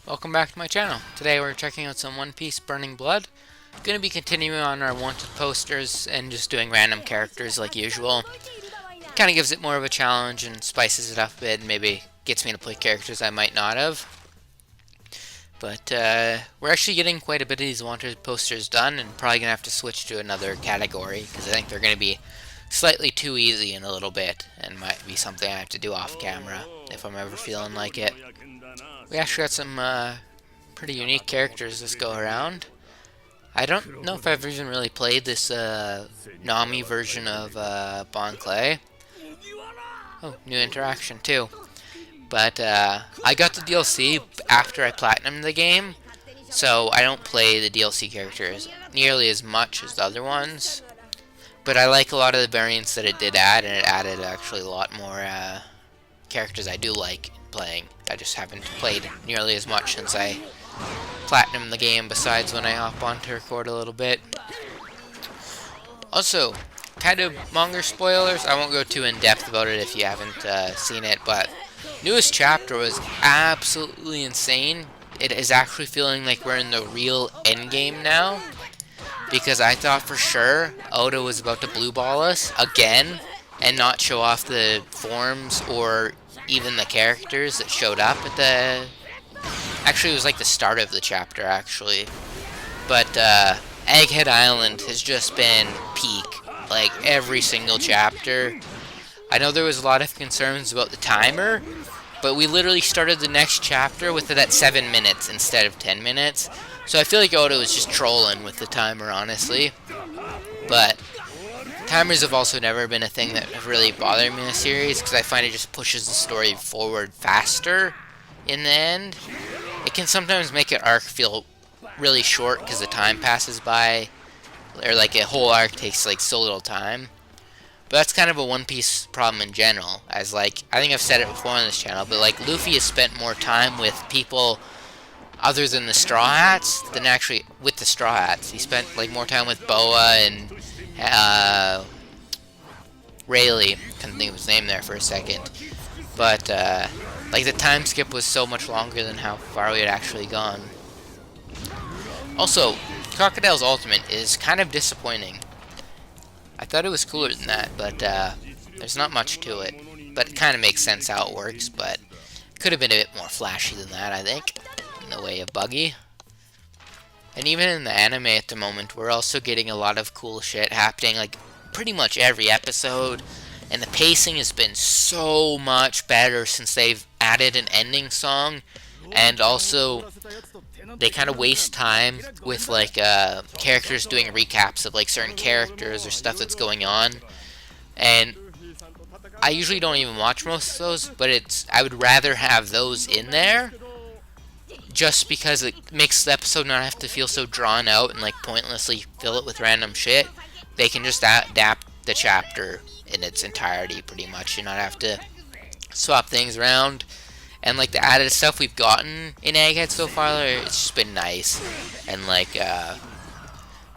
Welcome back to my channel. Today we're checking out some One Piece Burning Blood. Going to be continuing on our wanted posters and just doing random characters like usual. Kind of gives it more of a challenge and spices it up a bit and maybe gets me to play characters I might not have. But we're actually getting quite a bit of these wanted posters done and probably going to have to switch to another category because I think they're going to be slightly too easy in a little bit and might be something I have to do off camera if I'm ever feeling like it. We actually got some pretty unique characters this go around. I don't know if I've even really played this Nami version of Bon Clay. Oh, new interaction too. But I got the DLC after I platinumed the game, so I don't play the DLC characters nearly as much as the other ones. But I like a lot of the variants that it did add, and it added actually a lot more characters I do like playing. I just haven't played nearly as much since I platinumed the game, besides when I hop on to record a little bit. Also, kind of manga spoilers. I won't go too in depth about it if you haven't seen it, but newest chapter was absolutely insane. It is actually feeling like we're in the real endgame now, because I thought for sure Oda was about to blue ball us again and not show off the forms or even the characters that showed up at the... Actually, it was like the start of the chapter, actually. But Egghead Island has just been peak, like every single chapter. I know there was a lot of concerns about the timer, but we literally started the next chapter with it at 7 minutes instead of 10 minutes. So I feel like Oda was just trolling with the timer, honestly. But timers have also never been a thing that have really bothered me in the series, because I find it just pushes the story forward faster in the end. It can sometimes make an arc feel really short because the time passes by, or like a whole arc takes like so little time. But that's kind of a One Piece problem in general, as like, I think I've said it before on this channel, but like Luffy has spent more time with people other than the Straw Hats than actually with the Straw Hats. He spent like more time with Boa and Rayleigh. Couldn't think of his name there for a second. But like the time skip was so much longer than how far we had actually gone. Also, Crocodile's ultimate is kind of disappointing. I thought it was cooler than that, but there's not much to it. But it kind of makes sense how it works, but it could have been a bit more flashy than that, I think, in the way of Buggy. And even in the anime at the moment, we're also getting a lot of cool shit happening, like pretty much every episode. And the pacing has been so much better since they've added an ending song. And also, they kind of waste time with like characters doing recaps of like certain characters or stuff that's going on. And I usually don't even watch most of those, but I would rather have those in there, just because it makes the episode not have to feel so drawn out and like pointlessly fill it with random shit. They can just adapt the chapter in its entirety pretty much and not have to swap things around. And like the added stuff we've gotten in Egghead so far, it's just been nice. And like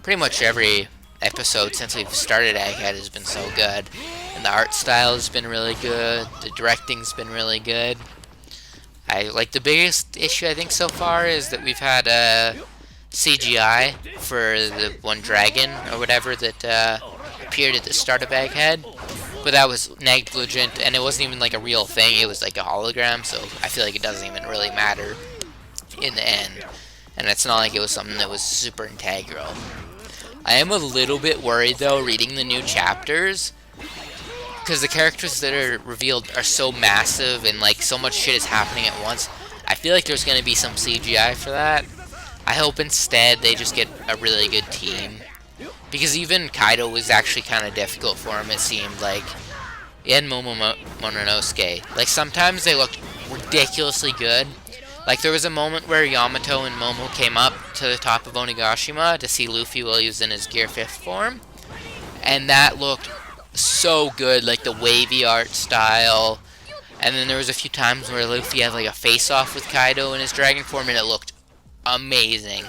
pretty much every episode since we've started Egghead has been so good. And the art style has been really good. The directing's been really good. Like the biggest issue I think so far is that we've had CGI for the one dragon or whatever that appeared at the start of Egghead, but that was negligent and it wasn't even like a real thing. It was like a hologram, so I feel like it doesn't even really matter in the end, and it's not like it was something that was super integral. I am a little bit worried though reading the new chapters, because the characters that are revealed are so massive and like so much shit is happening at once. I feel like there's going to be some CGI for that. I hope instead they just get a really good team, because even Kaido was actually kind of difficult for him, it seemed like. And Momonosuke. Like sometimes they looked ridiculously good. Like there was a moment where Yamato and Momo came up to the top of Onigashima to see Luffy while he was in his Gear 5th form, and that looked so good, like the wavy art style. And then there was a few times where Luffy had like a face-off with Kaido in his dragon form, and it looked amazing.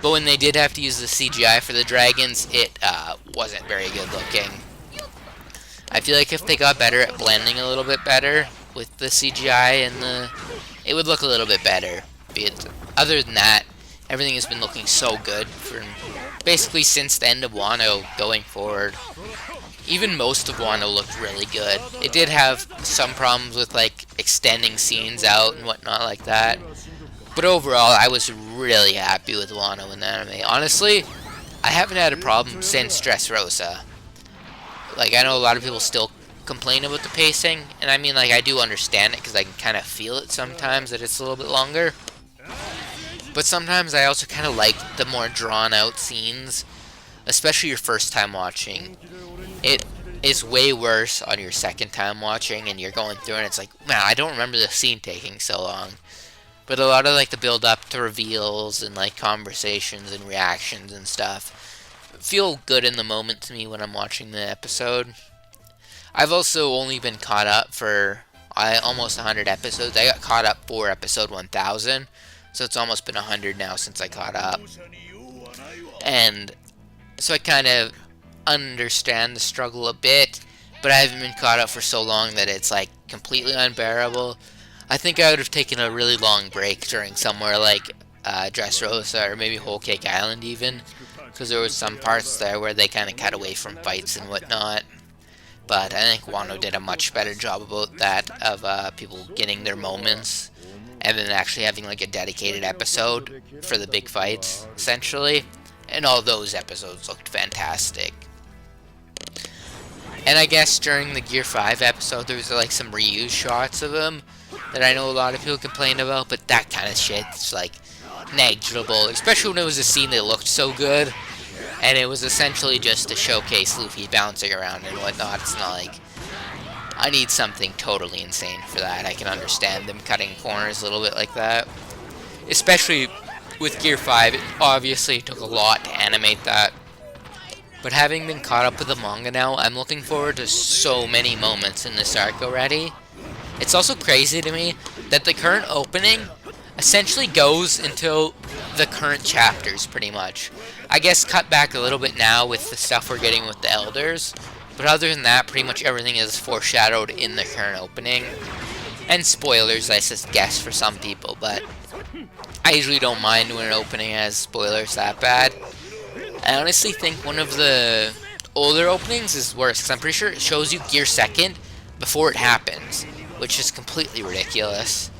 But when they did have to use the CGI for the dragons, it wasn't very good looking. I feel like if they got better at blending a little bit better, with the CGI and it would look a little bit better. Other than that, everything has been looking so good for basically since the end of Wano going forward. Even most of Wano looked really good. It did have some problems with like extending scenes out and whatnot like that. But overall, I was really happy with Wano in the anime. Honestly, I haven't had a problem since Dressrosa. Like, I know a lot of people still complain about the pacing, and I mean, like, I do understand it because I can kind of feel it sometimes that it's a little bit longer. But sometimes I also kind of like the more drawn-out scenes, especially your first time watching. It is way worse on your second time watching, and you're going through and it's like, man, I don't remember the scene taking so long. But a lot of like the build up to reveals and like conversations and reactions and stuff feel good in the moment to me when I'm watching the episode. I've also only been caught up for almost 100 episodes. I got caught up for episode 1000, so it's almost been 100 now since I caught up. And so I kind of understand the struggle a bit, but I haven't been caught up for so long that it's like completely unbearable. I think I would have taken a really long break during somewhere like Dressrosa or maybe Whole Cake Island even, because there was some parts there where they kind of cut away from fights and whatnot. But I think Wano did a much better job about that, of people getting their moments and then actually having like a dedicated episode for the big fights, essentially. And all those episodes looked fantastic. And I guess during the Gear 5 episode, there was like some reused shots of them that I know a lot of people complain about, but that kind of shit's like negligible, especially when it was a scene that looked so good, and it was essentially just to showcase Luffy bouncing around and whatnot. It's not like I need something totally insane for that. I can understand them cutting corners a little bit like that, especially with Gear 5. It obviously took a lot to animate that. But having been caught up with the manga now, I'm looking forward to so many moments in this arc already. It's also crazy to me that the current opening essentially goes until the current chapters, pretty much. I guess cut back a little bit now with the stuff we're getting with the Elders, but other than that, pretty much everything is foreshadowed in the current opening. And spoilers, I guess, for some people, but I usually don't mind when an opening has spoilers that bad. I honestly think one of the older openings is worse, because I'm pretty sure it shows you Gear 2nd before it happens, which is completely ridiculous.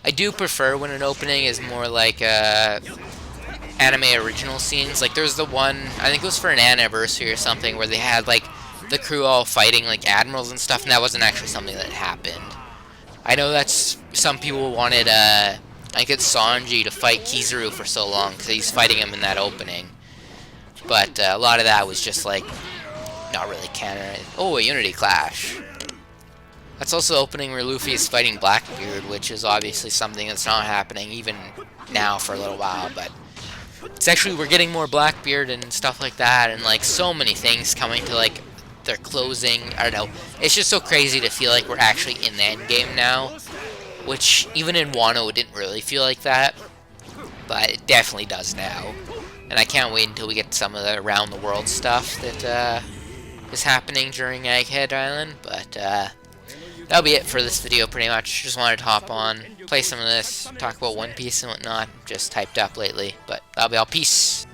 I do prefer when an opening is more like anime original scenes. Like there's the one, I think it was for an anniversary or something, where they had like the crew all fighting like admirals and stuff, and that wasn't actually something that happened. I know that's, some people wanted I think it's Sanji to fight Kizaru for so long because he's fighting him in that opening, but a lot of that was just like not really canon. Oh, a Unity Clash. That's also the opening where Luffy is fighting Blackbeard, which is obviously something that's not happening even now for a little while, but it's actually, we're getting more Blackbeard and stuff like that, and like so many things coming to like their closing. I don't know, it's just so crazy to feel like we're actually in the end game now, which even in Wano it didn't really feel like that, but it definitely does now. And I can't wait until we get some of the around the world stuff that is happening during Egghead Island. But that'll be it for this video pretty much. Just wanted to hop on, play some of this, talk about One Piece and whatnot. Just typed up lately, but that'll be all. Peace.